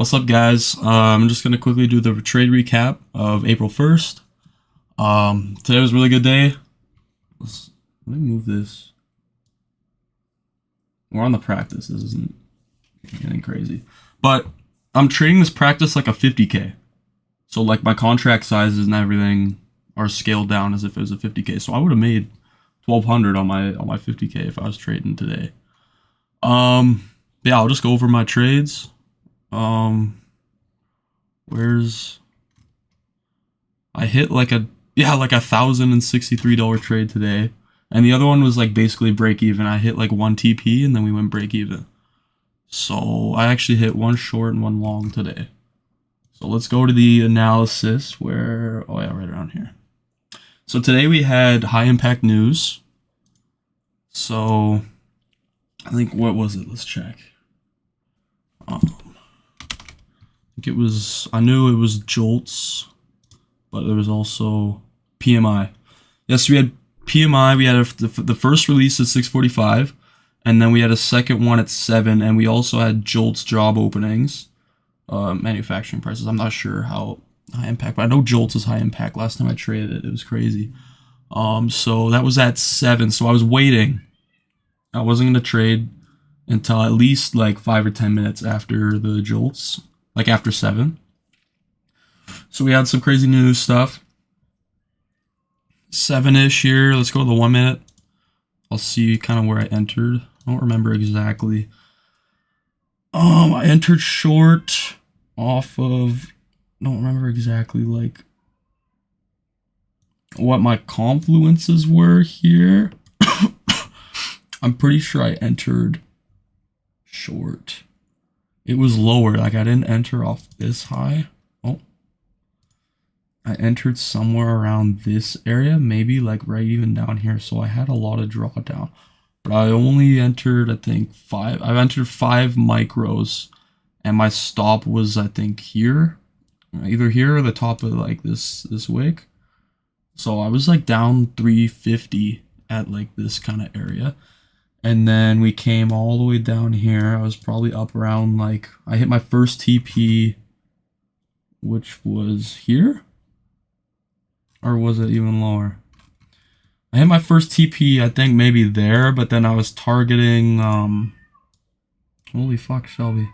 What's up, guys? I'm just gonna quickly do the trade recap of April 1st. Today was a really good day. Let me move this. We're on the practice. This isn't getting crazy, but I'm trading this practice like a 50k. So like my contract sizes and everything are scaled down as if it was a 50k. So I would have made 1200 on my 50k if I was trading today. Yeah, I'll just go over my trades. Where's I hit like a $1,063 trade today, and the other one was like basically break even. I hit like one TP and then we went break even. So I actually hit one short and one long today. So let's go to the analysis where right around here. So today we had high impact news. So I think what was it? Let's check. I knew it was JOLTS, but there was also PMI. Yes, we had PMI. We had the first release at 6:45, and then we had a second one at 7, and we also had JOLTS job openings, manufacturing prices. I'm not sure how high impact, but I know JOLTS is high impact. Last time I traded it, it was crazy. So that was at 7. So I was waiting. I wasn't gonna trade until at least like 5 or 10 minutes after the JOLTS. Like after 7. So we had some crazy news stuff. 7-ish here. Let's go to the 1 minute. I'll see kind of where I entered. I don't remember exactly. I entered short off of, I don't remember exactly like what my confluences were here. I'm pretty sure I entered short. It was lower, like I didn't enter off this high. Oh, I entered somewhere around this area, maybe like right even down here. So I had a lot of drawdown, but I only entered, I think 5. I entered 5 micros, and my stop was, I think, here, either here or the top of like this wick. So I was like down 350 at like this kind of area. And then we came all the way down here. I was probably up around like, I hit my first TP, which was here? Or was it even lower? I hit my first TP, I think maybe there, but then I was targeting, holy fuck, Shelby.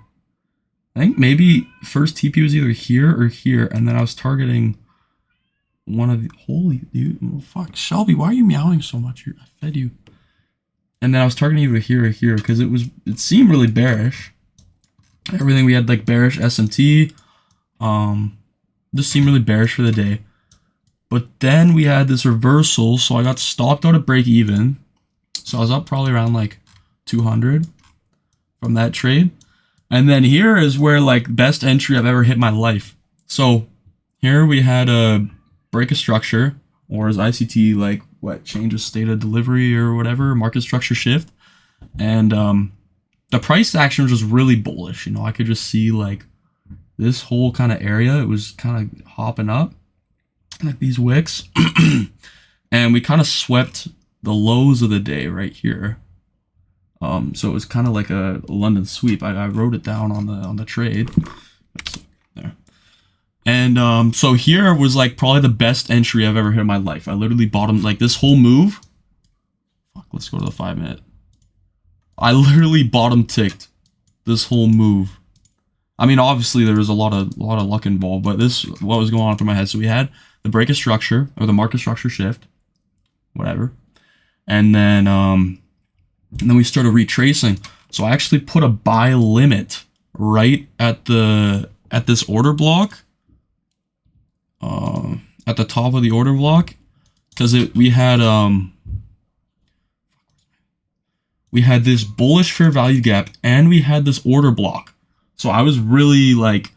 I think maybe first TP was either here or here, and then I was targeting one of the, holy dude, oh, fuck, Shelby, why are you meowing so much? I fed you. And then I was targeting either here or here because it seemed really bearish. Everything we had like bearish SMT. Just seemed really bearish for the day. But then we had this reversal, so I got stopped out at break even. So I was up probably around like 200 from that trade. And then here is where like best entry I've ever hit in my life. So here we had a break of structure, or as ICT like what, change of state of delivery or whatever, market structure shift. And the price action was just really bullish. You know, I could just see like this whole kind of area. It was kind of hopping up like these wicks. And we kind of swept the lows of the day right here. So it was kind of like a London sweep. I wrote it down on the trade. There. And so here was like probably the best entry I've ever hit in my life. I literally bottomed like this whole move. Fuck, let's go to the 5 minute. I literally bottom ticked this whole move. I mean, obviously there was a lot of luck involved, but this what was going on through my head. So we had the break of structure or the market structure shift, whatever, and then we started retracing. So I actually put a buy limit right at this order block. At the top of the order block, because we had this bullish fair value gap and we had this order block. So I was really like,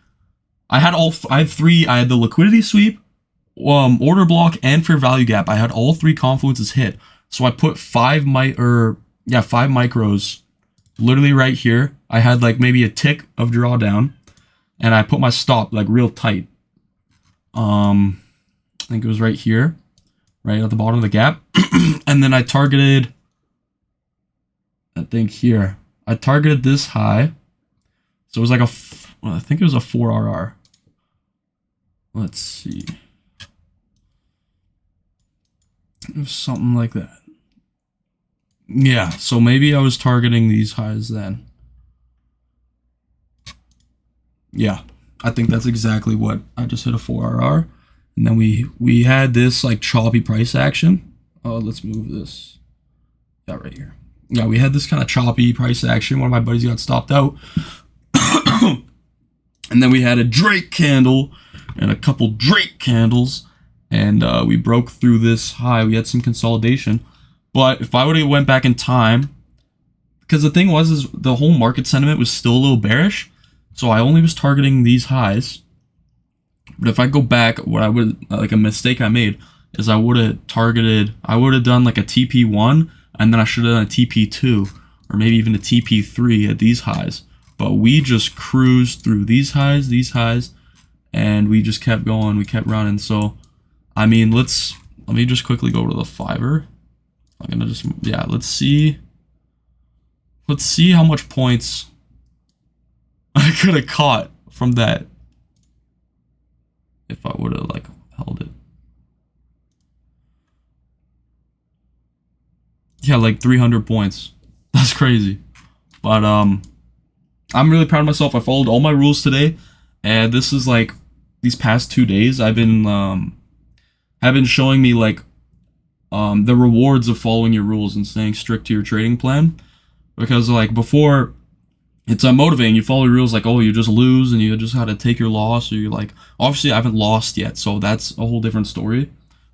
I had the liquidity sweep, order block, and fair value gap. I had all 3 confluences hit. So I put 5 micros literally right here. I had like maybe a tick of drawdown, and I put my stop like real tight. I think it was right here, right at the bottom of the gap. And then I targeted, I think here, I targeted this high. So it was like Well, I think it was a 4RR. Let's see. It was something like that. Yeah, so maybe I was targeting these highs then. Yeah, I think that's exactly what I just hit, a 4RR. And then we had this like choppy price action. Oh, let's move this. Yeah, right here. Yeah, we had this kind of choppy price action. One of my buddies got stopped out. And then we had a Drake candle and a couple Drake candles. And we broke through this high. We had some consolidation. But if I would have went back in time, because the thing was, is the whole market sentiment was still a little bearish. So I only was targeting these highs. But if I go back, what I would, like a mistake I made, is I would have done like a TP1, and then I should have done a TP2, or maybe even a TP3 at these highs. But we just cruised through these highs, and we just kept going, we kept running. So, I mean, let me just quickly go to the Fiverr. I'm gonna just, yeah, let's see how much points I could have caught from that if I would have like held it. Yeah, like 300 points. That's crazy. But I'm really proud of myself. I followed all my rules today, and this is like these past 2 days I've been showing me like the rewards of following your rules and staying strict to your trading plan. Because like before, it's unmotivating. You follow your rules like, oh, you just lose and you just had to take your loss, or you're like, obviously I haven't lost yet, so that's a whole different story.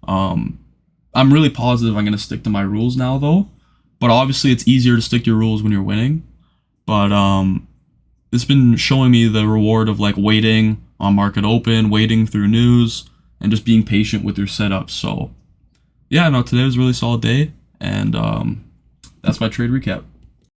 I'm really positive I'm gonna stick to my rules now though. But obviously it's easier to stick to your rules when you're winning. But it's been showing me the reward of like waiting on market open, waiting through news, and just being patient with your setup. So yeah, no, today was a really solid day, and that's my trade recap.